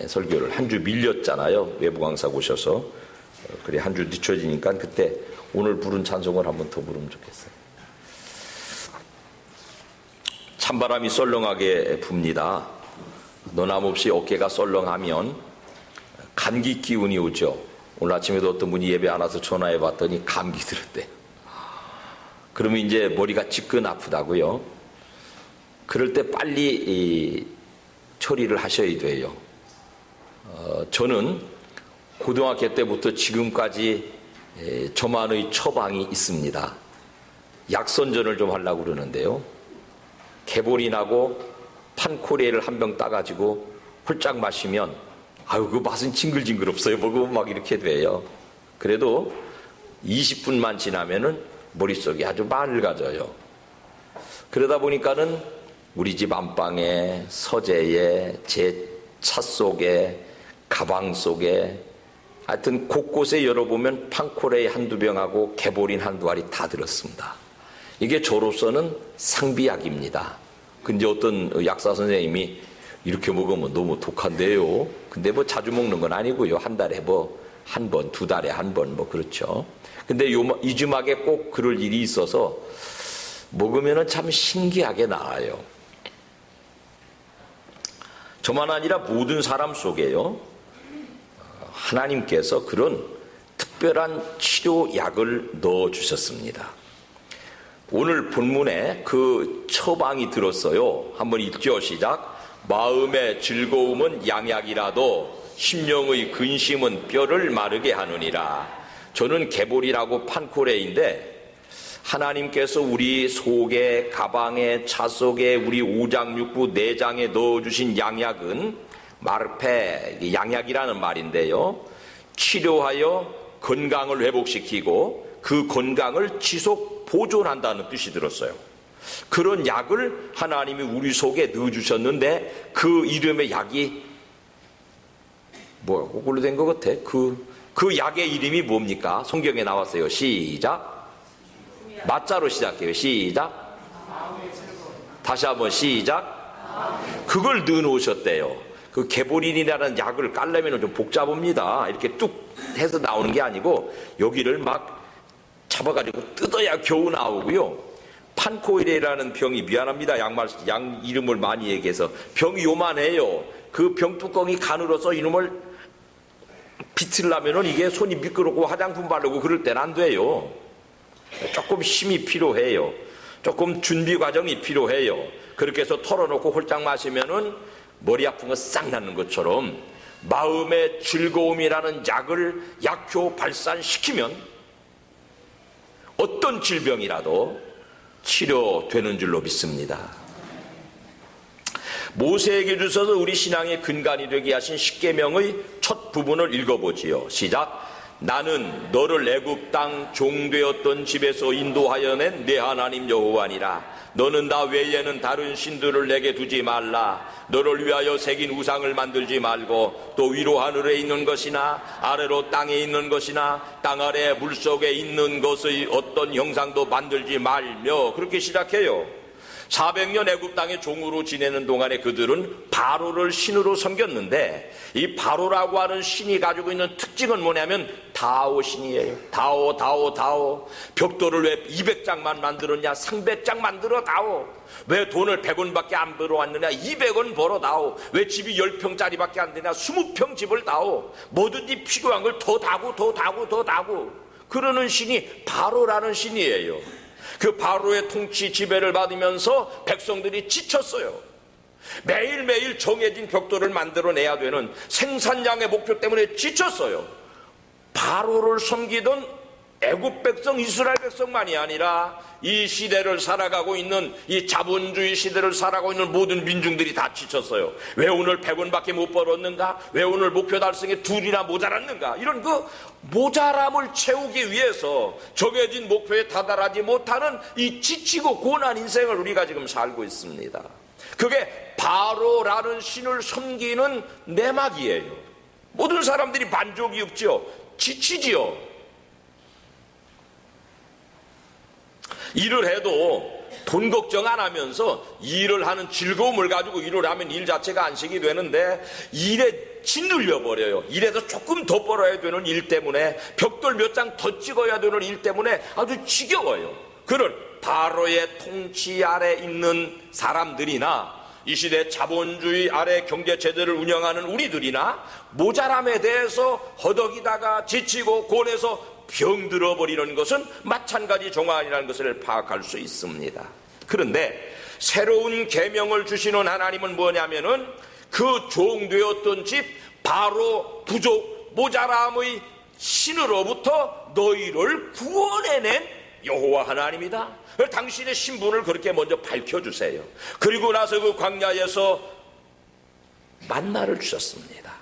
설교를 한 주 밀렸잖아요. 외부 강사 오셔서. 그래 한 주 늦춰지니까 그때 오늘 부른 찬송을 한번 더 부르면 좋겠어요. 찬바람이 썰렁하게 붑니다. 너남없이 어깨가 썰렁하면 감기 기운이 오죠. 오늘 아침에도 어떤 분이 예배 안 와서 전화해 봤더니 감기 들었대. 그러면 이제 머리가 지끈 아프다고요. 그럴 때 빨리 처리를 하셔야 돼요. 저는 고등학교 때부터 지금까지 저만의 처방이 있습니다. 약선전을 좀 하려고 그러는데요. 개보리 나고 판코레를 한 병 따가지고 홀짝 마시면 아유 그 맛은 징글징글 없어요. 먹으면 막 이렇게 돼요. 그래도 20분만 지나면은 머릿속이 아주 맑아져요. 그러다 보니까는 우리 집 안방에, 서재에, 제 차 속에, 가방 속에 하여튼 곳곳에 열어보면 판코레 한두 병하고 개보린 한두 알이 다 들었습니다. 이게 저로서는 상비약입니다. 근데 어떤 약사 선생님이 이렇게 먹으면 너무 독한데요. 근데 뭐 자주 먹는 건 아니고요. 한 달에 뭐 한 번, 두 달에 한 번 뭐 그렇죠. 근데 이주막에 꼭 그럴 일이 있어서 먹으면은 참 신기하게 나아요. 저만 아니라 모든 사람 속에요. 하나님께서 그런 특별한 치료약을 넣어주셨습니다. 오늘 본문에 그 처방이 들었어요. 한번 읽죠. 시작. 마음의 즐거움은 양약이라도 심령의 근심은 뼈를 마르게 하느니라. 저는 개보리라고 판코레인데 하나님께서 우리 속에, 가방에, 차 속에, 우리 오장육부, 내장에 넣어주신 양약은 마르페, 양약이라는 말인데요. 치료하여 건강을 회복시키고 그 건강을 지속 보존한다는 뜻이 들었어요. 그런 약을 하나님이 우리 속에 넣어주셨는데 그 이름의 약이 뭐가 거꾸로 된 것 같아. 그 약의 이름이 뭡니까? 성경에 나왔어요. 시작. 맞자로 시작해요. 시작. 다시 한번 시작. 그걸 넣어놓으셨대요. 그 개보린이라는 약을 깔려면 좀 복잡합니다. 이렇게 뚝 해서 나오는 게 아니고 여기를 막 잡아가지고 뜯어야 겨우 나오고요. 판코레라는 병이 미안합니다. 양 이름을 많이 얘기해서 병이 요만해요. 그 병 뚜껑이 가늘어서 이놈을 비틀려면은 이게 손이 미끄럽고 화장품 바르고 그럴 땐 안 돼요. 조금 힘이 필요해요. 조금 준비 과정이 필요해요. 그렇게 해서 털어놓고 홀짝 마시면은 머리 아픈 거 싹 나는 것처럼 마음의 즐거움이라는 약을 약효 발산시키면 어떤 질병이라도 치료되는 줄로 믿습니다. 모세에게 주셔서 우리 신앙의 근간이 되게 하신 십계명의 첫 부분을 읽어보지요. 시작. 나는 너를 애굽 땅 종되었던 집에서 인도하여 낸 내 하나님 여호와니라. 너는 나 외에는 다른 신들을 내게 두지 말라. 너를 위하여 새긴 우상을 만들지 말고 또 위로 하늘에 있는 것이나 아래로 땅에 있는 것이나 땅 아래 물속에 있는 것의 어떤 형상도 만들지 말며. 그렇게 시작해요. 400년 애굽 땅의 종으로 지내는 동안에 그들은 바로를 신으로 섬겼는데 이 바로라고 하는 신이 가지고 있는 특징은 뭐냐면 다오 신이에요. 다오. 벽돌을 왜 200장만 만들었냐? 300장 만들어 다오. 왜 돈을 100원밖에 안 벌어왔느냐? 200원 벌어 다오. 왜 집이 10평짜리밖에 안 되냐? 20평 집을 다오. 뭐든지 필요한 걸 더 다고 그러는 신이 바로라는 신이에요. 그 바로의 통치 지배를 받으면서 백성들이 지쳤어요. 매일매일 정해진 벽돌을 만들어내야 되는 생산량의 목표 때문에 지쳤어요. 바로를 섬기던 애굽 백성, 이스라엘 백성만이 아니라 이 시대를 살아가고 있는 이 자본주의 시대를 살아가고 있는 모든 민중들이 다 지쳤어요. 왜 오늘 100원밖에 못 벌었는가? 왜 오늘 목표 달성에 둘이나 모자랐는가? 이런 그 모자람을 채우기 위해서 정해진 목표에 다다르지 못하는 이 지치고 고난 인생을 우리가 지금 살고 있습니다. 그게 바로라는 신을 섬기는 내막이에요. 모든 사람들이 만족이 없지요. 지치지요. 일을 해도 돈 걱정 안 하면서 일을 하는 즐거움을 가지고 일을 하면 일 자체가 안식이 되는데, 일에 짓눌려 버려요. 일에서 조금 더 벌어야 되는 일 때문에, 벽돌 몇 장 더 찍어야 되는 일 때문에 아주 지겨워요. 그런 바로의 통치 아래 있는 사람들이나 이 시대 자본주의 아래 경제체제를 운영하는 우리들이나 모자람에 대해서 허덕이다가 지치고 곤해서 병들어 버리는 것은 마찬가지 종아리라는 것을 파악할 수 있습니다. 그런데 새로운 계명을 주시는 하나님은 뭐냐면은 그 종되었던 집 바로 부족 모자람의 신으로부터 너희를 구원해낸 여호와 하나님이다. 당신의 신분을 그렇게 먼저 밝혀주세요. 그리고 나서 그 광야에서 만나를 주셨습니다.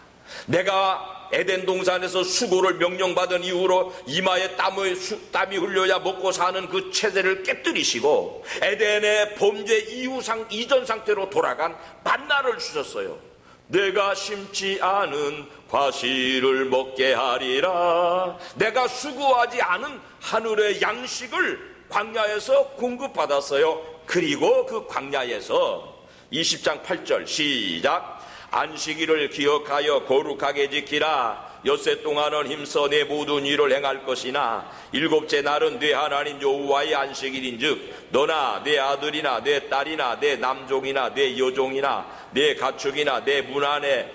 내가 에덴 동산에서 수고를 명령받은 이후로 이마에 땀이 흘려야 먹고 사는 그 체제를 깨뜨리시고 에덴의 범죄 이전 상태로 돌아간 만나를 주셨어요. 내가 심지 않은 과실을 먹게 하리라. 내가 수고하지 않은 하늘의 양식을 광야에서 공급받았어요. 그리고 그 광야에서 20장 8절 시작. 안식일을 기억하여 거룩하게 지키라. 엿새 동안은 힘써 내 모든 일을 행할 것이나 일곱째 날은 네 하나님 여호와의 안식일인즉 너나 네 아들이나 네 딸이나 네 남종이나 네 여종이나 네 가축이나 네 문 안에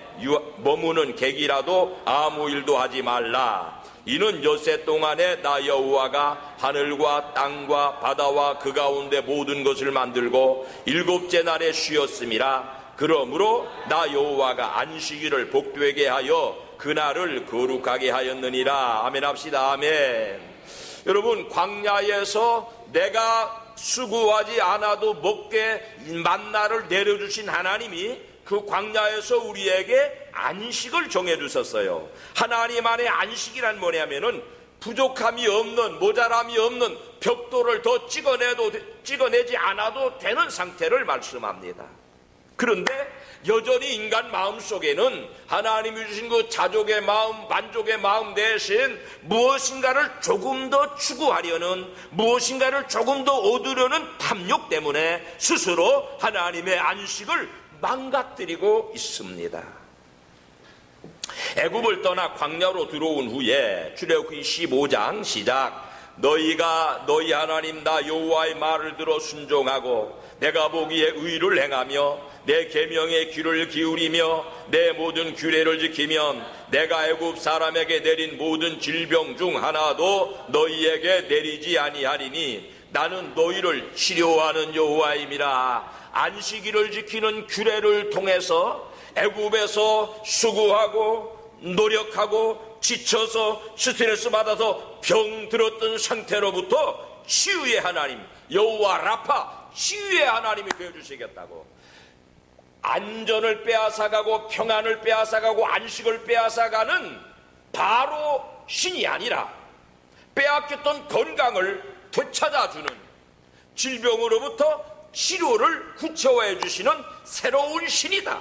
머무는 객이라도 아무 일도 하지 말라. 이는 엿새 동안에 나 여호와가 하늘과 땅과 바다와 그 가운데 모든 것을 만들고 일곱째 날에 쉬었음이라. 그러므로 나 여호와가 안식일을 복되게 하여 그날을 거룩하게 하였느니라. 아멘 합시다. 아멘. 여러분, 광야에서 내가 수고하지 않아도 먹게 만나를 내려주신 하나님이 그 광야에서 우리에게 안식을 정해주셨어요. 하나님 안에 안식이란 뭐냐면은 부족함이 없는, 모자람이 없는, 벽돌을 더 찍어내지 않아도 되는 상태를 말씀합니다. 그런데 여전히 인간 마음 속에는 하나님이 주신 그 자족의 마음, 만족의 마음 대신 무엇인가를 조금 더 추구하려는, 무엇인가를 조금 더 얻으려는 탐욕 때문에 스스로 하나님의 안식을 망가뜨리고 있습니다. 애굽을 떠나 광야로 들어온 후에 출애굽기 15장 시작. 너희가 너희 하나님 나 여호와의 말을 들어 순종하고 내가 보기에 의를 행하며 내 계명에 귀를 기울이며 내 모든 규례를 지키면 내가 애굽 사람에게 내린 모든 질병 중 하나도 너희에게 내리지 아니하리니 나는 너희를 치료하는 여호와임이라. 안식일을 지키는 규례를 통해서 애굽에서 수고하고 노력하고 지쳐서 스트레스 받아서 병들었던 상태로부터 치유의 하나님 여호와 라파, 치유의 하나님이 되어주시겠다고. 안전을 빼앗아가고 평안을 빼앗아가고 안식을 빼앗아가는 바로 신이 아니라 빼앗겼던 건강을 되찾아주는, 질병으로부터 치료를 구체화해 주시는 새로운 신이다.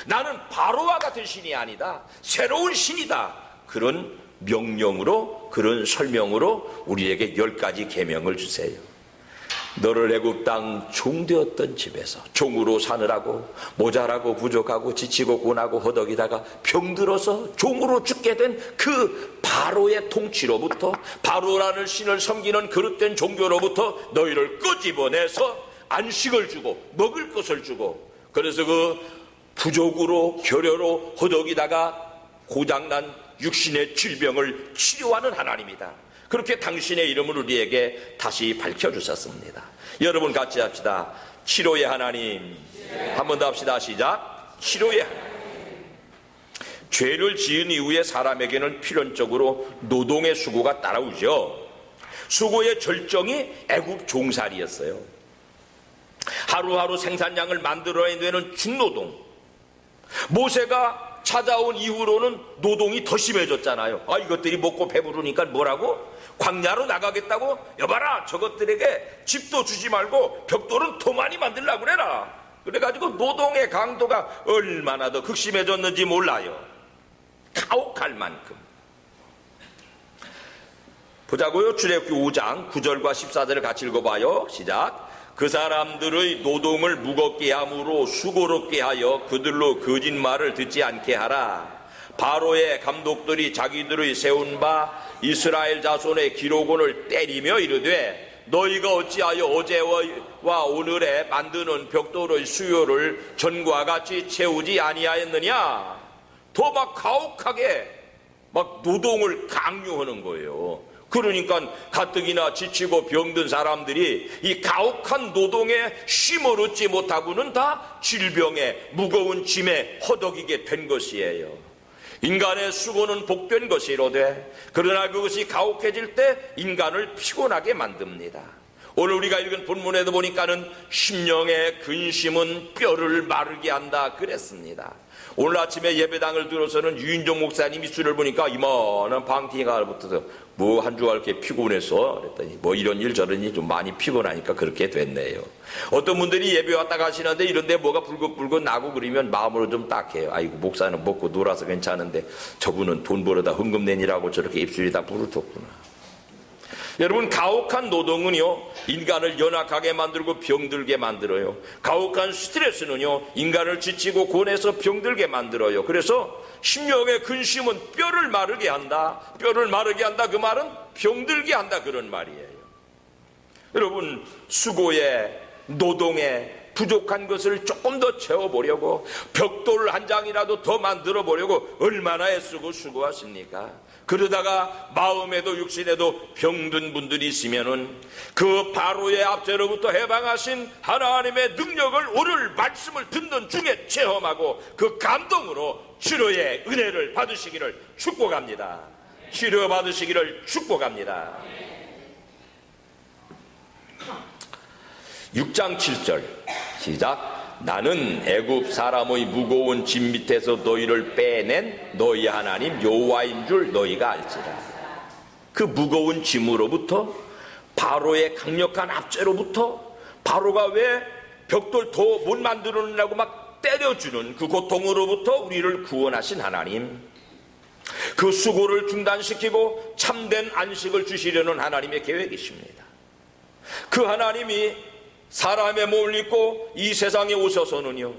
나는 바로와 같은 신이 아니다. 새로운 신이다. 그런 명령으로, 그런 설명으로 우리에게 10가지 계명을 주세요. 너를 애굽 땅 종되었던 집에서 종으로 사느라고 모자라고 부족하고 지치고 고나고 허덕이다가 병들어서 종으로 죽게 된 그 바로의 통치로부터, 바로라는 신을 섬기는 그릇된 종교로부터 너희를 끄집어내서 안식을 주고 먹을 것을 주고, 그래서 그 부족으로 결여로 허덕이다가 고장난 육신의 질병을 치료하는 하나님이다. 그렇게 당신의 이름을 우리에게 다시 밝혀주셨습니다. 여러분 같이 합시다. 치료의 하나님. 한 번 더 합시다. 시작. 치료의 하나님. 죄를 지은 이후에 사람에게는 필연적으로 노동의 수고가 따라오죠. 수고의 절정이 애굽 종살이였어요. 하루하루 생산량을 만들어야 되는 중노동. 모세가 찾아온 이후로는 노동이 더 심해졌잖아요. 이것들이 먹고 배부르니까 뭐라고? 광야로 나가겠다고? 여봐라, 저것들에게 집도 주지 말고 벽돌은 더 많이 만들려고 그래라. 그래가지고 노동의 강도가 얼마나 더 극심해졌는지 몰라요. 가혹할 만큼. 보자고요. 출애굽기 5장 9절과 14절을 같이 읽어봐요. 시작. 그 사람들의 노동을 무겁게 함으로 수고롭게 하여 그들로 거짓말을 듣지 않게 하라. 바로의 감독들이 자기들의 세운 바 이스라엘 자손의 기록원을 때리며 이르되 너희가 어찌하여 어제와 오늘에 만드는 벽돌의 수요를 전과 같이 채우지 아니하였느냐. 더 막 가혹하게 막 노동을 강요하는 거예요. 그러니까 가뜩이나 지치고 병든 사람들이 이 가혹한 노동에 쉼을 얻지 못하고는 다 질병에 무거운 짐에 허덕이게 된 것이에요. 인간의 수고는 복된 것이로되 그러나 그것이 가혹해질 때 인간을 피곤하게 만듭니다. 오늘 우리가 읽은 본문에도 보니까는 심령의 근심은 뼈를 마르게 한다 그랬습니다. 오늘 아침에 예배당을 들어서는 유인종 목사님이 수를 보니까 이만한 방티가 붙어서 뭐 한 주가 이렇게 피곤해서 그랬더니 뭐 이런 일 저런 일 좀 많이 피곤하니까 그렇게 됐네요. 어떤 분들이 예배 왔다 가시는데 이런데 뭐가 불긋불긋 나고 그러면 마음으로 좀 딱해요. 아이고 목사는 먹고 놀아서 괜찮은데 저분은 돈 벌어다 헌금 내니라고 저렇게 입술이 다 부르텄구나. 여러분, 가혹한 노동은요 인간을 연약하게 만들고 병들게 만들어요. 가혹한 스트레스는요 인간을 지치고 고뇌해서 병들게 만들어요. 그래서 심령의 근심은 뼈를 마르게 한다. 뼈를 마르게 한다 그 말은 병들게 한다 그런 말이에요. 여러분, 수고에 노동에 부족한 것을 조금 더 채워보려고 벽돌 한 장이라도 더 만들어 보려고 얼마나 애쓰고 수고하십니까? 그러다가 마음에도 육신에도 병든 분들이 있으면은 그 바로의 압제로부터 해방하신 하나님의 능력을 오늘 말씀을 듣는 중에 체험하고 그 감동으로 치료의 은혜를 받으시기를 축복합니다. 치료 받으시기를 축복합니다. 6장 7절 시작. 나는 애굽 사람의 무거운 짐 밑에서 너희를 빼낸 너희 하나님 여호와인 줄 너희가 알지라. 그 무거운 짐으로부터, 바로의 강력한 압제로부터, 바로가 왜 벽돌 더 못 만들어내라고 막 때려주는 그 고통으로부터 우리를 구원하신 하나님, 그 수고를 중단시키고 참된 안식을 주시려는 하나님의 계획이십니다. 그 하나님이 사람의 몸을 입고 이 세상에 오셔서는요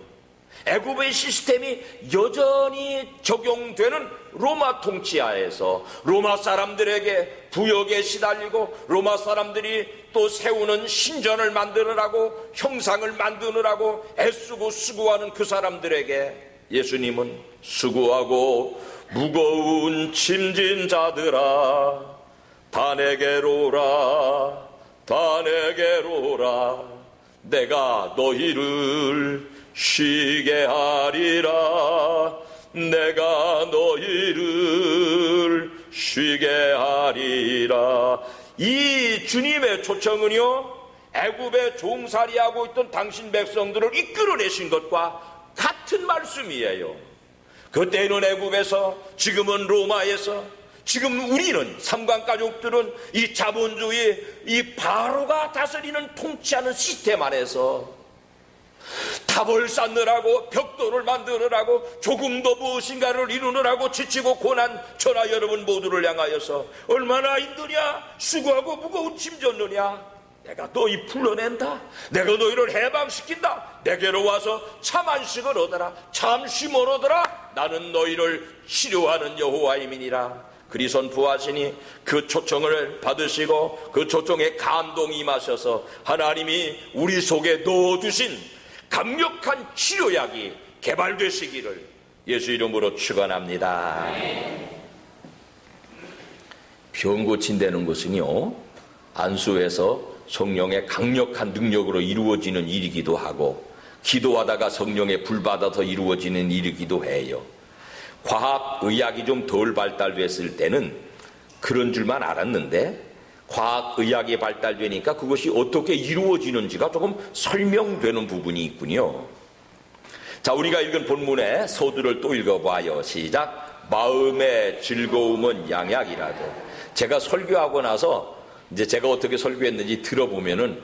애굽의 시스템이 여전히 적용되는 로마 통치하에서 로마 사람들에게 부역에 시달리고 로마 사람들이 또 세우는 신전을 만드느라고 형상을 만드느라고 애쓰고 수고하는 그 사람들에게 예수님은 수고하고 무거운 짐진 자들아 다 내게로라 다 내게로라 내가 너희를 쉬게 하리라 내가 너희를 쉬게 하리라. 이 주님의 초청은요 애굽에 종살이하고 있던 당신 백성들을 이끌어내신 것과 같은 말씀이에요. 그때는 애굽에서, 지금은 로마에서, 지금 우리는 삼관가족들은 이 자본주의, 이 바로가 다스리는 통치하는 시스템 안에서 탑을 쌓느라고 벽돌을 만드느라고 조금 더 무엇인가를 이루느라고 지치고 고난 저나 여러분 모두를 향하여서 얼마나 힘드냐, 수고하고 무거운 짐 졌느냐, 내가 너희 풀어낸다, 내가 너희를 해방시킨다, 내게로 와서 참 안식을 얻어라, 참 쉼을 얻어라, 나는 너희를 치료하는 여호와임이니라. 그리 선포하시니 그 초청을 받으시고 그 초청에 감동이 임하셔서 하나님이 우리 속에 넣어두신 강력한 치료약이 개발되시기를 예수 이름으로 축원합니다. 병 고친다는 것은요 안수에서 성령의 강력한 능력으로 이루어지는 일이기도 하고 기도하다가 성령의 불 받아서 이루어지는 일이기도 해요. 과학의학이 좀 덜 발달됐을 때는 그런 줄만 알았는데 과학의학이 발달되니까 그것이 어떻게 이루어지는지가 조금 설명되는 부분이 있군요. 자, 우리가 읽은 본문의 서두를 또 읽어봐요. 시작. 마음의 즐거움은 양약이라도. 제가 설교하고 나서 이제 제가 어떻게 설교했는지 들어보면은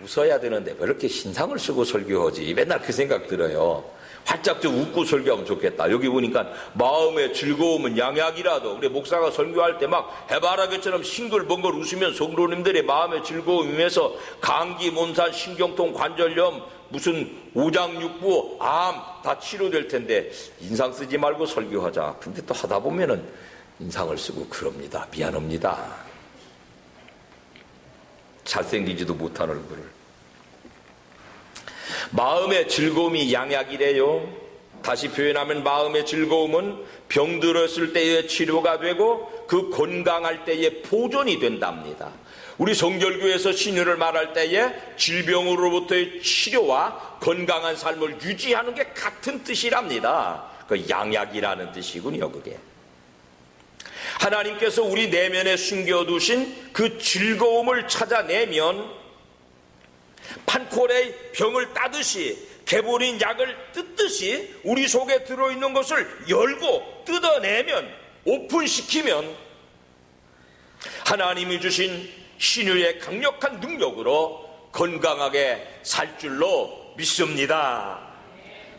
웃어야 되는데 왜 이렇게 신상을 쓰고 설교하지? 맨날 그 생각 들어요. 활짝 좀 웃고 설교하면 좋겠다. 여기 보니까 마음의 즐거움은 양약이라도, 우리 목사가 설교할 때 막 해바라기처럼 싱글벙글 웃으면 성도님들의 마음의 즐거움이면서 감기, 몸살, 신경통, 관절염, 무슨 오장육부, 암 다 치료될 텐데 인상 쓰지 말고 설교하자. 근데 또 하다 보면은 인상을 쓰고 그럽니다. 미안합니다. 잘생기지도 못한 얼굴을. 마음의 즐거움이 양약이래요. 다시 표현하면 마음의 즐거움은 병들었을 때의 치료가 되고 그 건강할 때의 보존이 된답니다. 우리 성결교에서 신유를 말할 때에 질병으로부터의 치료와 건강한 삶을 유지하는 게 같은 뜻이랍니다. 그 양약이라는 뜻이군요, 그게. 하나님께서 우리 내면에 숨겨두신 그 즐거움을 찾아내면 판콜의 병을 따듯이 개보린 약을 뜯듯이 우리 속에 들어있는 것을 열고 뜯어내면, 오픈시키면 하나님이 주신 신유의 강력한 능력으로 건강하게 살 줄로 믿습니다.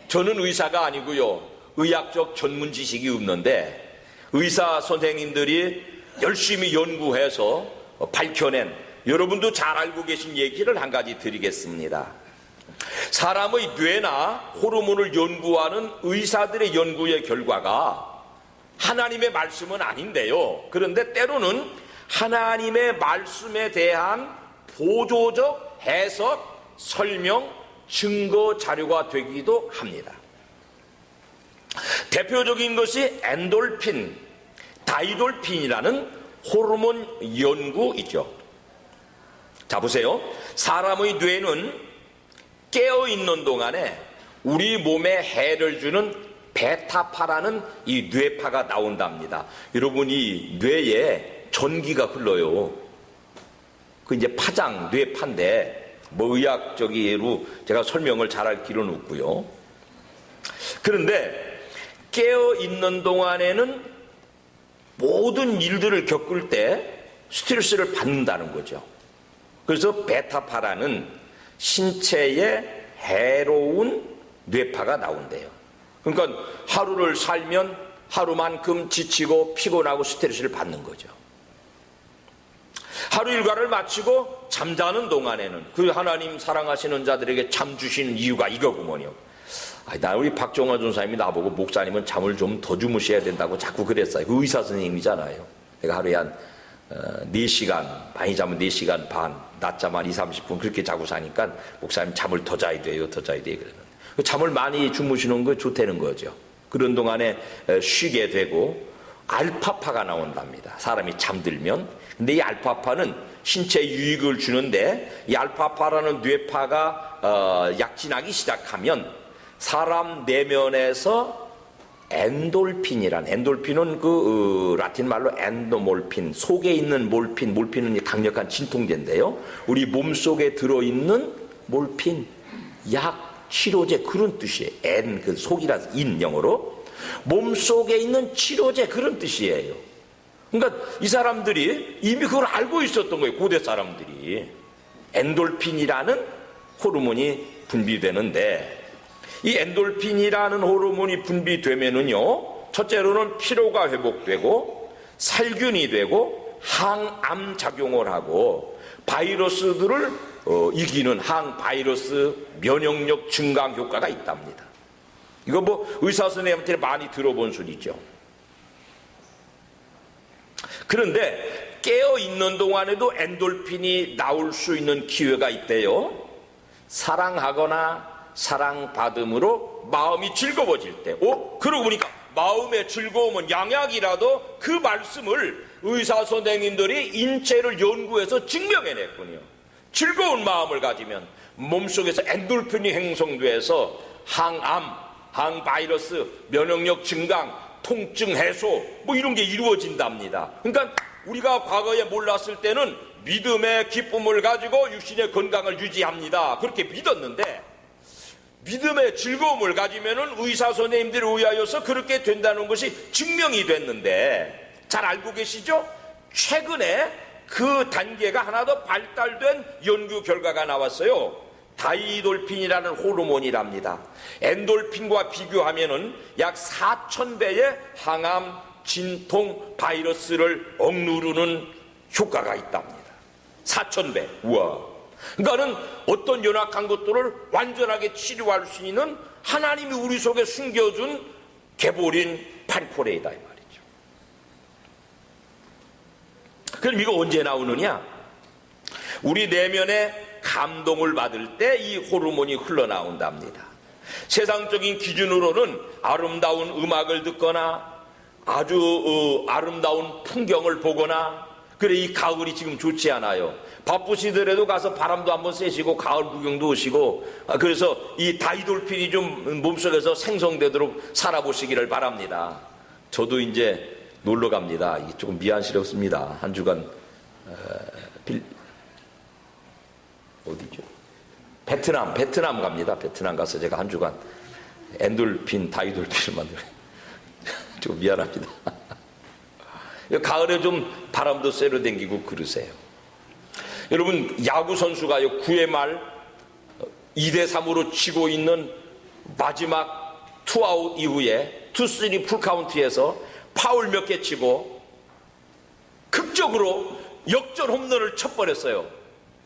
저는 의사가 아니고요, 의학적 전문 지식이 없는데 의사 선생님들이 열심히 연구해서 밝혀낸, 여러분도 잘 알고 계신 얘기를 한 가지 드리겠습니다. 사람의 뇌나 호르몬을 연구하는 의사들의 연구의 결과가 하나님의 말씀은 아닌데요, 그런데 때로는 하나님의 말씀에 대한 보조적 해석, 설명, 증거 자료가 되기도 합니다. 대표적인 것이 엔돌핀, 다이돌핀이라는 호르몬 연구이죠. 자, 보세요. 사람의 뇌는 깨어있는 동안에 우리 몸에 해를 주는 베타파라는 이 뇌파가 나온답니다. 여러분, 이 뇌에 전기가 흘러요. 그 이제 파장, 뇌파인데 뭐 의학적으로 제가 설명을 잘할 길은 없고요. 그런데 깨어있는 동안에는 모든 일들을 겪을 때 스트레스를 받는다는 거죠. 그래서 베타파라는 신체에 해로운 뇌파가 나온대요. 그러니까 하루를 살면 하루만큼 지치고 피곤하고 스트레스를 받는 거죠. 하루 일과를 마치고 잠자는 동안에는 그 하나님 사랑하시는 자들에게 잠 주시는 이유가 이거구먼요. 나 우리 박종환 전사님이 나보고 목사님은 잠을 좀 더 주무셔야 된다고 자꾸 그랬어요. 그 의사 선생님이잖아요. 내가 하루에 한 4시간, 많이 자면 4시간 반, 낮잠 한 20-30분 그렇게 자고 사니까 목사님 잠을 더 자야 돼요, 더 자야 돼요. 그러는 잠을 많이 주무시는 거 좋다는 거죠. 그런 동안에 쉬게 되고 알파파가 나온답니다. 사람이 잠들면. 근데 이 알파파는 신체에 유익을 주는데, 이 알파파라는 뇌파가 약진하기 시작하면 사람 내면에서 엔돌핀은 그 라틴 말로 엔도몰핀, 속에 있는 몰핀, 몰핀은 강력한 진통제인데요, 우리 몸 속에 들어있는 몰핀, 약, 치료제, 그런 뜻이에요. 엔, 그 속이라서 인 영어로 몸 속에 있는 치료제, 그런 뜻이에요. 그러니까 이 사람들이 이미 그걸 알고 있었던 거예요. 고대 사람들이. 엔돌핀이라는 호르몬이 분비되는데, 이 엔돌핀이라는 호르몬이 분비되면은요, 첫째로는 피로가 회복되고 살균이 되고 항암 작용을 하고 바이러스들을 이기는 항바이러스 면역력 증강 효과가 있답니다. 이거 뭐 의사 선생님한테 많이 들어본 소리죠. 그런데 깨어있는 동안에도 엔돌핀이 나올 수 있는 기회가 있대요. 사랑하거나 사랑받음으로 마음이 즐거워질 때. 그러고 보니까 마음의 즐거움은 양약이라도 그 말씀을 의사 선생님들이 인체를 연구해서 증명해냈군요. 즐거운 마음을 가지면 몸속에서 엔돌핀이 형성돼서 항암, 항바이러스, 면역력 증강, 통증 해소 뭐 이런 게 이루어진답니다. 그러니까 우리가 과거에 몰랐을 때는 믿음의 기쁨을 가지고 육신의 건강을 유지합니다. 그렇게 믿었는데, 믿음의 즐거움을 가지면은 의사 선생님들에 의하여서 그렇게 된다는 것이 증명이 됐는데, 잘 알고 계시죠? 최근에 그 단계가 하나 더 발달된 연구 결과가 나왔어요. 다이돌핀이라는 호르몬이랍니다. 엔돌핀과 비교하면은 약 4,000배의 항암, 진통, 바이러스를 억누르는 효과가 있답니다. 4,000배. 우와. 그러니까는 어떤 연약한 것들을 완전하게 치료할 수 있는 하나님이 우리 속에 숨겨준 개보린 판코레이다 이 말이죠. 그럼 이거 언제 나오느냐? 우리 내면에 감동을 받을 때 이 호르몬이 흘러나온답니다. 세상적인 기준으로는 아름다운 음악을 듣거나 아주 아름다운 풍경을 보거나, 그래 이 가을이 지금 좋지 않아요. 바쁘시더라도 가서 바람도 한번 쐬시고 가을 구경도 오시고, 그래서 이 다이돌핀이 좀 몸속에서 생성되도록 살아보시기를 바랍니다. 저도 이제 놀러 갑니다. 이게 조금 미안스럽습니다. 한 주간 어디죠? 베트남 갑니다. 베트남 가서 제가 한 주간 엔돌핀, 다이돌핀을 만들어요. 좀 미안합니다. 가을에 좀 바람도 쐬러 댕기고 그러세요. 여러분, 야구 선수가요, 9회 말 2대3으로 치고 있는 마지막 투아웃 이후에 2-3 풀카운트에서 파울 몇 개 치고 극적으로 역전 홈런을 쳐버렸어요.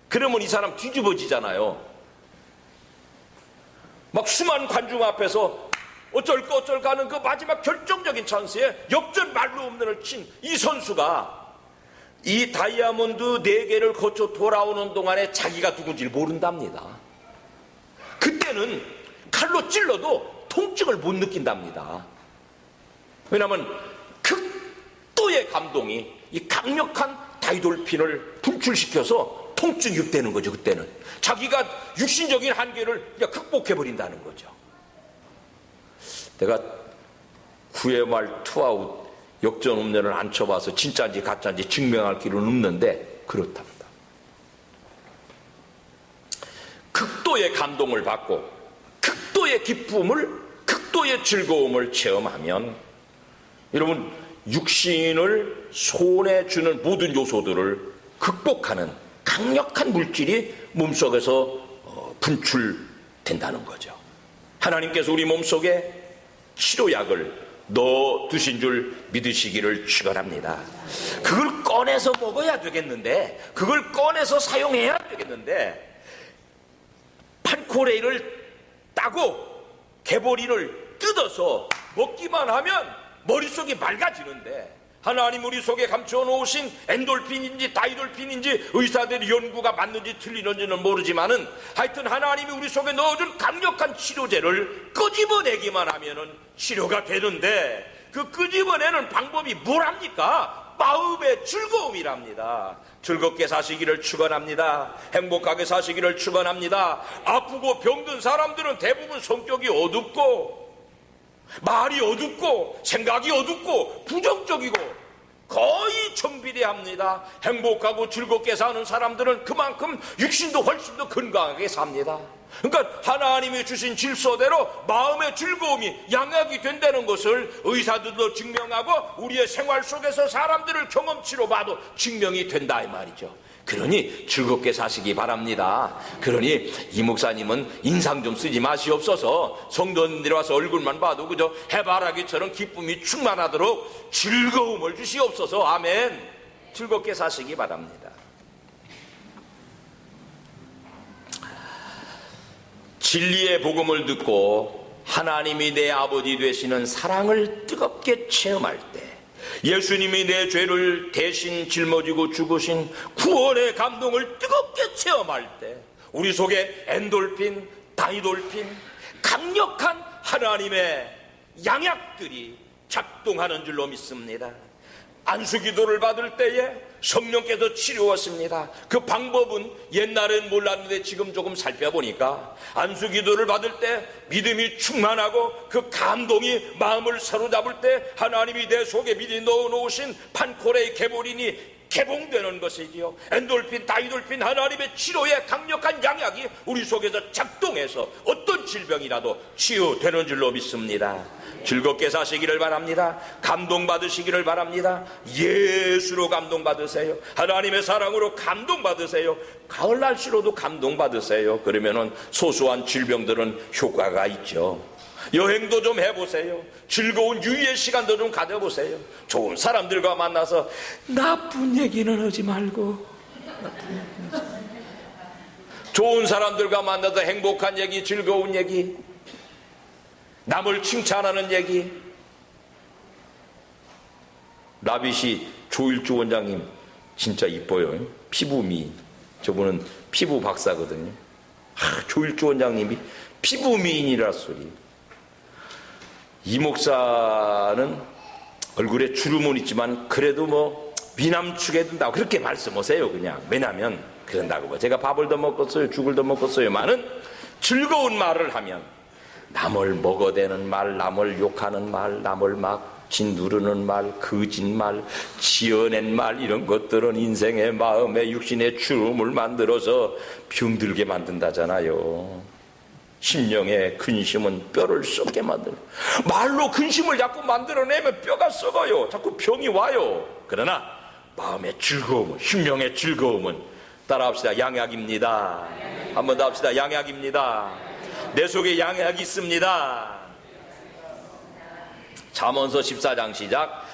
그러면 이 사람 뒤집어지잖아요. 막 수많은 관중 앞에서 어쩔까 하는 그 마지막 결정적인 찬스에 역전 말로 홈런을 친 이 선수가 이 다이아몬드 4개를 거쳐 돌아오는 동안에 자기가 누군지를 모른답니다. 그때는 칼로 찔러도 통증을 못 느낀답니다. 왜냐하면 극도의 감동이 이 강력한 다이돌핀을 분출시켜서 통증이 없다는 거죠. 그때는 자기가 육신적인 한계를 그냥 극복해버린다는 거죠. 내가 9회 말 투아웃 역전 홈런을 안 쳐봐서 진짜인지 가짜인지 증명할 길은 없는데 그렇답니다. 극도의 감동을 받고 극도의 기쁨을, 극도의 즐거움을 체험하면 여러분, 육신을 손해주는 모든 요소들을 극복하는 강력한 물질이 몸속에서 분출된다는 거죠. 하나님께서 우리 몸속에 치료약을 넣어 두신 줄 믿으시기를 축원합니다. 그걸 꺼내서 먹어야 되겠는데, 그걸 꺼내서 사용해야 되겠는데, 판코레이를 따고 개보리를 뜯어서 먹기만 하면 머릿속이 맑아지는데, 하나님 우리 속에 감춰 놓으신 엔돌핀인지 다이돌핀인지 의사들의 연구가 맞는지 틀리는지는 모르지만은 하여튼 하나님이 우리 속에 넣어준 강력한 치료제를 끄집어내기만 하면은 치료가 되는데, 그 끄집어내는 방법이 뭐랍니까? 마음의 즐거움이랍니다. 즐겁게 사시기를 축원합니다. 행복하게 사시기를 축원합니다. 아프고 병든 사람들은 대부분 성격이 어둡고 말이 어둡고 생각이 어둡고 부정적이고 거의 정비례합니다. 행복하고 즐겁게 사는 사람들은 그만큼 육신도 훨씬 더 건강하게 삽니다. 그러니까 하나님이 주신 질서대로 마음의 즐거움이 양약이 된다는 것을 의사들도 증명하고 우리의 생활 속에서 사람들을 경험치로 봐도 증명이 된다 이 말이죠. 그러니 즐겁게 사시기 바랍니다. 그러니 이 목사님은 인상 좀 쓰지 마시옵소서. 성도님들이 와서 얼굴만 봐도 그저 해바라기처럼 기쁨이 충만하도록 즐거움을 주시옵소서. 아멘. 즐겁게 사시기 바랍니다. 진리의 복음을 듣고 하나님이 내 아버지 되시는 사랑을 뜨겁게 체험할 때, 예수님이 내 죄를 대신 짊어지고 죽으신 구원의 감동을 뜨겁게 체험할 때 우리 속에 엔돌핀, 다이돌핀, 강력한 하나님의 양약들이 작동하는 줄로 믿습니다. 안수기도를 받을 때에 성령께서 치료하십니다. 그 방법은 옛날엔 몰랐는데 지금 조금 살펴보니까 안수기도를 받을 때 믿음이 충만하고 그 감동이 마음을 사로잡을 때 하나님이 내 속에 미리 넣어놓으신 판코레이 개보린이 개봉되는 것이지요. 엔돌핀, 다이돌핀, 하나님의 치료의 강력한 양약이 우리 속에서 작동해서 어떤 질병이라도 치유되는 줄로 믿습니다. 즐겁게 사시기를 바랍니다. 감동받으시기를 바랍니다. 예수로 감동받으세요. 하나님의 사랑으로 감동받으세요. 가을 날씨로도 감동받으세요. 그러면은 소소한 질병들은 효과가 있죠. 여행도 좀 해보세요. 즐거운 유의의 시간도 좀 가져보세요. 좋은 사람들과 만나서 나쁜 얘기는 하지 말고, 좋은 사람들과 만나서 행복한 얘기, 즐거운 얘기, 남을 칭찬하는 얘기. 라빗이 조일주 원장님 진짜 이뻐요. 피부미. 저분은 피부 박사거든요. 조일주 원장님이 피부미인이라 소리. 이 목사는 얼굴에 주름은 있지만 그래도 뭐 미남축에 든다고 그렇게 말씀하세요. 그냥 왜냐하면 그런다고 뭐 제가 밥을 더 먹었어요, 죽을 더 먹었어요만은 즐거운 말을 하면 남을 먹어대는 말, 남을 욕하는 말, 남을 막 짓누르는 말, 거짓말, 지어낸 말, 이런 것들은 인생의 마음에 육신의 주름을 만들어서 병들게 만든다잖아요. 심령의 근심은 뼈를 썩게 만들어. 말로 근심을 자꾸 만들어내면 뼈가 썩어요. 자꾸 병이 와요. 그러나 마음의 즐거움은, 심령의 즐거움은, 따라합시다. 양약입니다. 한 번 더 합시다. 양약입니다. 내 속에 양약이 있습니다. 잠언서 14장 시작.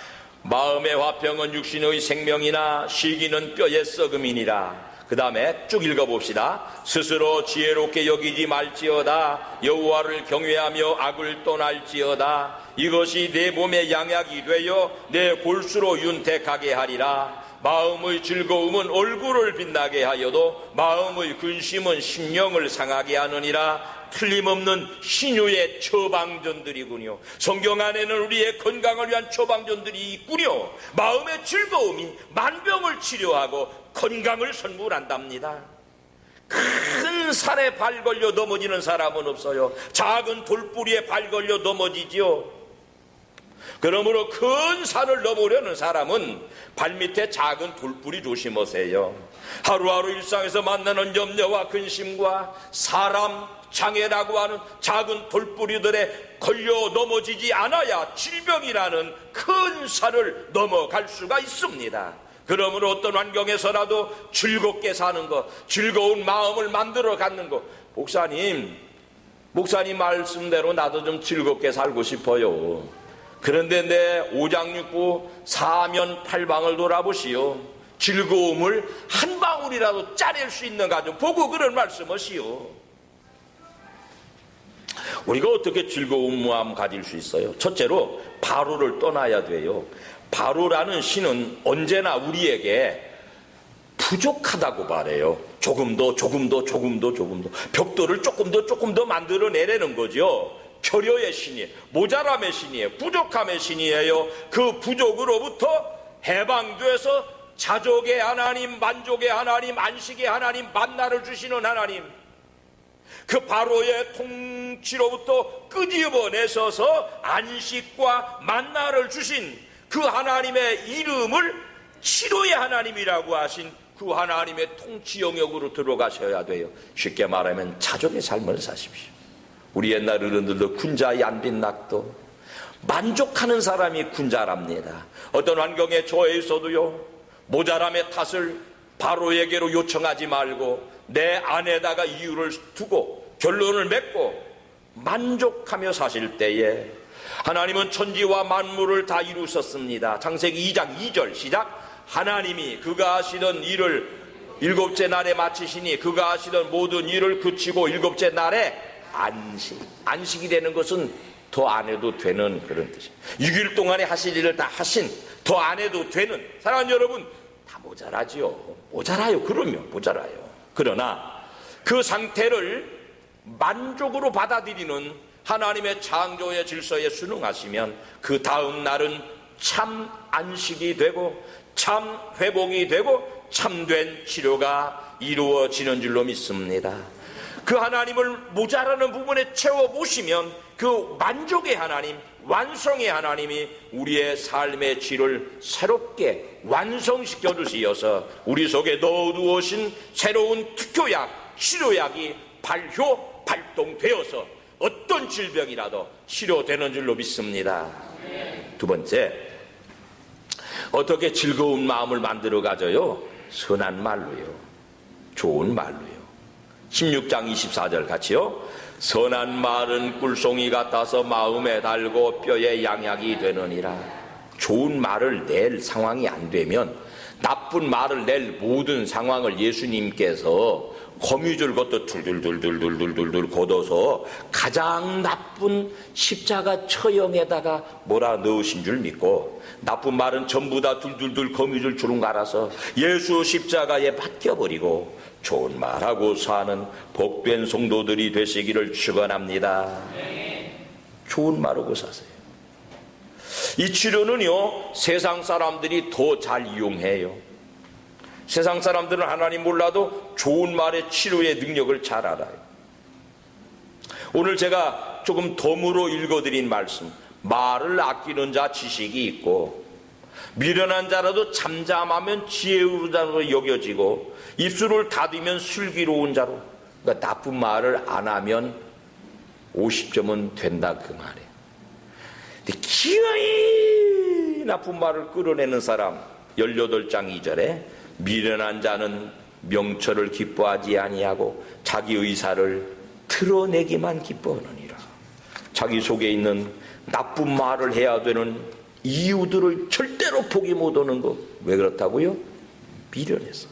마음의 화평은 육신의 생명이나 시기는 뼈의 썩음이니라. 그 다음에 쭉 읽어봅시다. 스스로 지혜롭게 여기지 말지어다. 여호와를 경외하며 악을 떠날지어다. 이것이 내 몸의 양약이 되어 내 골수로 윤택하게 하리라. 마음의 즐거움은 얼굴을 빛나게 하여도 마음의 근심은 심령을 상하게 하느니라. 틀림없는 신유의 처방전들이군요. 성경 안에는 우리의 건강을 위한 처방전들이 있군요. 마음의 즐거움이 만병을 치료하고 건강을 선물한답니다. 큰 산에 발 걸려 넘어지는 사람은 없어요. 작은 돌뿌리에 발 걸려 넘어지지요. 그러므로 큰 산을 넘으려는 사람은 발밑에 작은 돌뿌리 조심하세요. 하루하루 일상에서 만나는 염려와 근심과 사람 장애라고 하는 작은 돌뿌리들에 걸려 넘어지지 않아야 질병이라는 큰 산을 넘어갈 수가 있습니다. 그러므로 어떤 환경에서라도 즐겁게 사는 것, 즐거운 마음을 만들어 갖는 것. 목사님 말씀대로 나도 좀 즐겁게 살고 싶어요. 그런데 내 오장육부 사면 팔방을 돌아보시오. 즐거움을 한 방울이라도 짜낼 수 있는가 좀 보고 그런 말씀하시오. 우리가 어떻게 즐거운 마음 가질 수 있어요? 첫째로 바로를 떠나야 돼요. 바로라는 신은 언제나 우리에게 부족하다고 말해요. 조금 더 벽돌을 조금 더 만들어내라는 거죠. 표려의 신이에요. 모자람의 신이에요. 부족함의 신이에요. 그 부족으로부터 해방돼서 자족의 하나님, 만족의 하나님, 안식의 하나님, 만나를 주시는 하나님, 그 바로의 통치로부터 끄집어내셔서 안식과 만나를 주신 그 하나님의 이름을 치료의 하나님이라고 하신 그 하나님의 통치 영역으로 들어가셔야 돼요. 쉽게 말하면 자족의 삶을 사십시오. 우리 옛날 어른들도 군자의 안빈낙도, 만족하는 사람이 군자랍니다. 어떤 환경에 처해 있어도요, 모자람의 탓을 바로에게로 요청하지 말고 내 안에다가 이유를 두고 결론을 맺고 만족하며 사실 때에 하나님은 천지와 만물을 다 이루셨습니다. 창세기 2장 2절 시작. 하나님이 그가 하시던 일을 일곱째 날에 마치시니 그가 하시던 모든 일을 그치고 일곱째 날에 안식이 되는 것은 더 안 해도 되는 그런 뜻이에요. 6일 동안에 하실 일을 다 하신, 더 안 해도 되는. 사랑하는 여러분, 다 모자라지요. 모자라요. 그러면 모자라요. 그러나 그 상태를 만족으로 받아들이는 하나님의 창조의 질서에 순응하시면 그 다음 날은 참 안식이 되고 참 회복이 되고 참된 치료가 이루어지는 줄로 믿습니다. 그 하나님을 모자라는 부분에 채워보시면 그 만족의 하나님, 완성의 하나님이 우리의 삶의 질을 새롭게 완성시켜 주시어서 우리 속에 넣어두으신 새로운 특효약, 치료약이 발효, 발동되어서 어떤 질병이라도 치료되는 줄로 믿습니다. 두 번째, 어떻게 즐거운 마음을 만들어 가져요? 선한 말로요. 좋은 말로요. 16장 24절 같이요. 선한 말은 꿀송이 같아서 마음에 달고 뼈에 양약이 되느니라. 좋은 말을 낼 상황이 안 되면 나쁜 말을 낼 모든 상황을 예수님께서 거미줄 것도 둘둘둘둘둘둘둘 걷어서 가장 나쁜 십자가 처형에다가 몰아 넣으신 줄 믿고, 나쁜 말은 전부 다 둘둘둘 거미줄 주름 갈아서 예수 십자가에 맡겨버리고 좋은 말하고 사는 복된 성도들이 되시기를 축원합니다. 좋은 말하고 사세요. 이 치료는요, 세상 사람들이 더 잘 이용해요. 세상 사람들은 하나님 몰라도 좋은 말의 치료의 능력을 잘 알아요. 오늘 제가 조금 덤으로 읽어드린 말씀, 말을 아끼는 자 지식이 있고, 미련한 자라도 잠잠하면 지혜로운 자로 여겨지고, 입술을 닫으면 슬기로운 자로. 그러니까 나쁜 말을 안 하면 50점은 된다 그 말이에요. 근데 기어이 나쁜 말을 끌어내는 사람, 18장 2절에 미련한 자는 명철을 기뻐하지 아니하고 자기 의사를 드러내기만 기뻐하느니라. 자기 속에 있는 나쁜 말을 해야 되는 이유들을 절대로 포기 못하는 거. 왜 그렇다고요? 미련해서.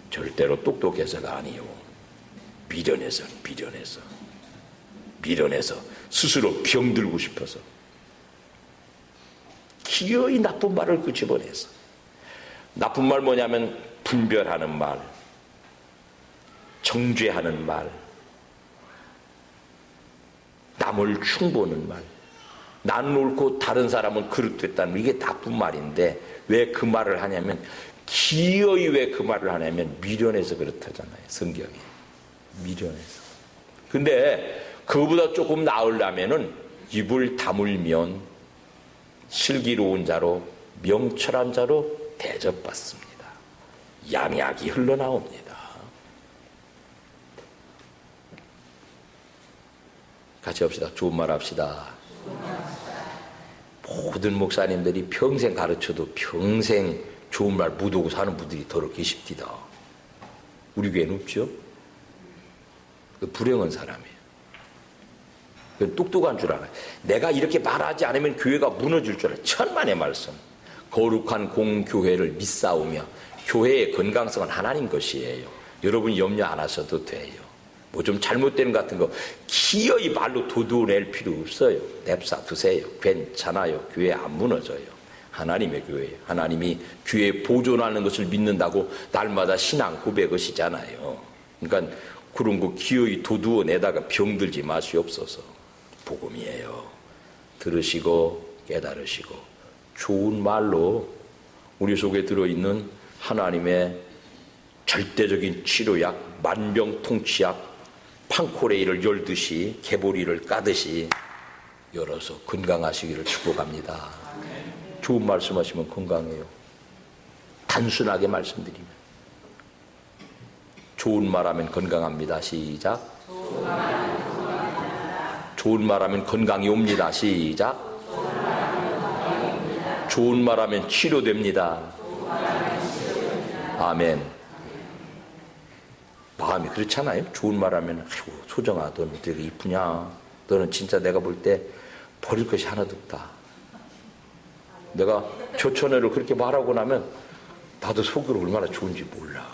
절대로 똑똑해서가 아니요. 미련해서 스스로 병들고 싶어서 기어이 나쁜 말을 끄집어내서. 나쁜 말 뭐냐면 분별하는 말, 정죄하는 말, 남을 흉보는 말, 나는 옳고 다른 사람은 그릇됐다는, 이게 나쁜 말인데 왜 그 말을 하냐면, 기어이 왜 그 말을 하냐면 미련해서 그렇다잖아요. 성경에 미련해서. 근데 그거보다 조금 나으려면은 입을 다물면 슬기로운 자로 명철한 자로 대접받습니다. 양약이 흘러나옵니다. 같이 합시다. 좋은 말 합시다. 모든 목사님들이 평생 가르쳐도 평생 좋은 말 못하고 사는 분들이 더러 계십니다. 우리 교회는 없죠? 불행한 사람이에요. 똑똑한 줄 알아요. 내가 이렇게 말하지 않으면 교회가 무너질 줄 알아요. 천만의 말씀. 거룩한 공교회를 믿사오며, 교회의 건강성은 하나님 것이에요. 여러분이 염려 안 하셔도 돼요. 뭐 좀 잘못되는 것 같은 거 기어이 말로 도도낼 필요 없어요. 냅사 두세요. 괜찮아요. 교회 안 무너져요. 하나님의 교회예요. 하나님이 교회 보존하는 것을 믿는다고 날마다 신앙 고백하시잖아요. 그러니까 그런 거 기어이 도두어내다가 병들지 마시옵소서. 복음이에요. 들으시고 깨달으시고 좋은 말로 우리 속에 들어있는 하나님의 절대적인 치료약, 만병통치약, 판코레이를 열듯이 개보리를 까듯이 열어서 건강하시기를 축복합니다. 좋은 말씀하시면 건강해요. 단순하게 말씀드리면 좋은 말하면 건강합니다. 시작. 좋은 말하면 건강이 옵니다. 시작. 좋은 말하면 치료됩니다. 아멘. 마음이 그렇잖아요. 좋은 말하면 아이고 소정아 너는 되게 이쁘냐. 너는 진짜 내가 볼 때 버릴 것이 하나도 없다. 내가 조천애를 그렇게 말하고 나면 나도 속으로 얼마나 좋은지 몰라.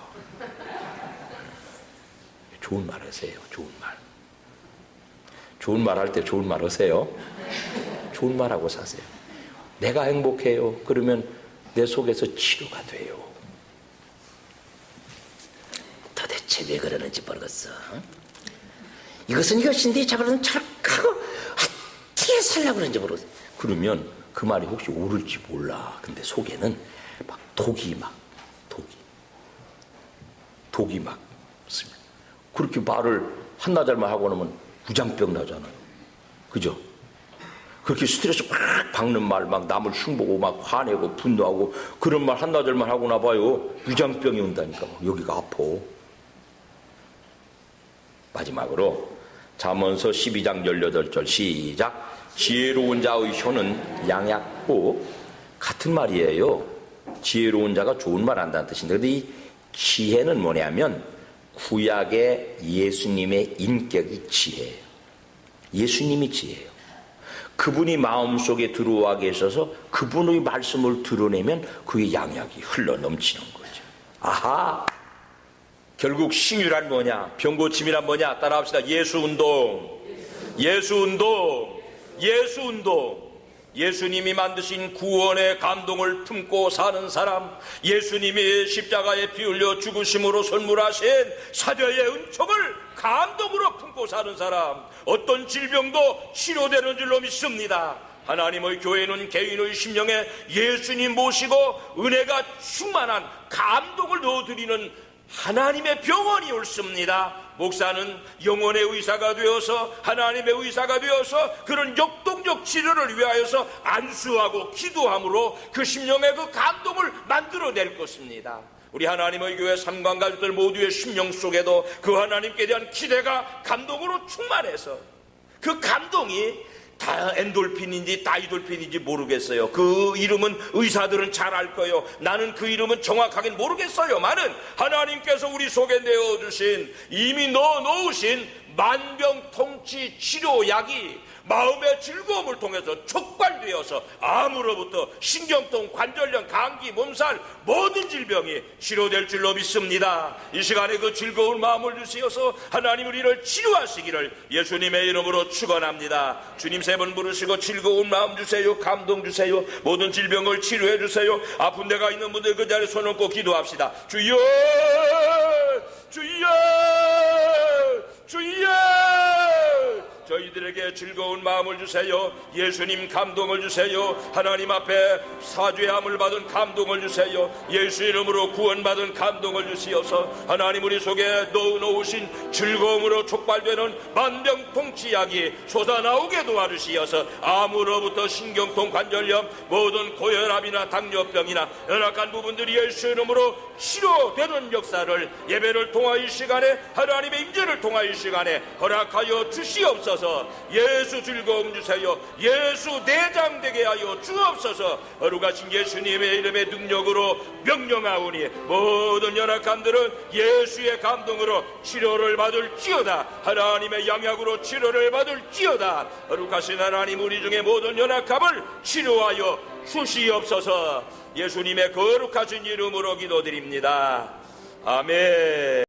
좋은 말 하세요. 좋은 말. 좋은 말 할 때 좋은 말 하세요. 좋은 말하고 사세요. 내가 행복해요. 그러면 내 속에서 치료가 돼요. 도대체 왜 그러는지 모르겠어. 이것은 이것인데 저거는 저렇게 하고 어떻게 살려고 그러는지 모르겠어. 그러면 그 말이 혹시 옳을지 몰라. 근데 속에는 막 독이 막 씁니다. 그렇게 말을 한나절만 하고 나면 무장병 나잖아요. 그죠? 그렇게 스트레스 팍 박는 말, 막 남을 흉보고 막 화내고 분노하고 그런 말 한나절만 하고 나봐요. 무장병이 온다니까. 여기가 아파. 마지막으로 잠언서 12장 18절 시작. 지혜로운 자의 혀는 양약고, 같은 말이에요. 지혜로운 자가 좋은 말 한다는 뜻인데, 근데 이 지혜는 뭐냐면 구약의 예수님의 인격이 지혜예요. 예수님이 지혜예요. 그분이 마음속에 들어와 계셔서 그분의 말씀을 드러내면 그의 양약이 흘러 넘치는 거죠. 아하! 결국 신유란 뭐냐? 병고침이란 뭐냐? 따라합시다. 예수운동. 예수운동. 예수운동. 예수님이 만드신 구원의 감동을 품고 사는 사람, 예수님이 십자가에 피 흘려 죽으심으로 선물하신 사죄의 은총을 감동으로 품고 사는 사람, 어떤 질병도 치료되는 줄로 믿습니다. 하나님의 교회는 개인의 심령에 예수님 모시고 은혜가 충만한 감동을 넣어드리는 하나님의 병원이 옳습니다. 목사는 영혼의 의사가 되어서, 하나님의 의사가 되어서 그런 역동적 치료를 위하여서 안수하고 기도함으로 그 심령의 그 감동을 만들어낼 것입니다. 우리 하나님의 교회 삼관가족들 모두의 심령 속에도 그 하나님께 대한 기대가 감동으로 충만해서, 그 감동이 다 엔돌핀인지 다이돌핀인지 모르겠어요. 그 이름은 의사들은 잘 알 거예요. 나는 그 이름은 정확하게 모르겠어요만은 하나님께서 우리 속에 내어주신, 이미 넣어놓으신 만병통치 치료약이 마음의 즐거움을 통해서 촉발되어서 암으로부터 신경통, 관절염, 감기, 몸살 모든 질병이 치료될 줄로 믿습니다. 이 시간에 그 즐거운 마음을 주시어서 하나님 우리를 치료하시기를 예수님의 이름으로 축원합니다. 주님 세 번 부르시고 즐거운 마음 주세요. 감동 주세요. 모든 질병을 치료해 주세요. 아픈 데가 있는 분들 그 자리에 손 얹고 기도합시다. 주여, 주여, 주여, 저희들에게 즐거운 마음을 주세요. 예수님 감동을 주세요. 하나님 앞에 사죄함을 받은 감동을 주세요. 예수 이름으로 구원받은 감동을 주시어서 하나님 우리 속에 넣어놓으신 즐거움으로 촉발되는 만병통치약이 솟아나오게 도와주시어서 암으로부터 신경통, 관절염, 모든 고혈압이나 당뇨병이나 연약한 부분들이 예수 이름으로 치료되는 역사를 예배를 통하여 이 시간에, 하나님의 임재를 통하여 이 시간에 허락하여 주시옵소서. 예수 즐거움 주세요. 예수 내장되게 하여 주옵소서. 거룩하신 예수님의 이름의 능력으로 명령하오니 모든 연약함들은 예수의 감동으로 치료를 받을지어다. 하나님의 양약으로 치료를 받을지어다. 거룩하신 하나님, 우리 중에 모든 연약함을 치료하여 주시옵소서. 예수님의 거룩하신 이름으로 기도드립니다. 아멘.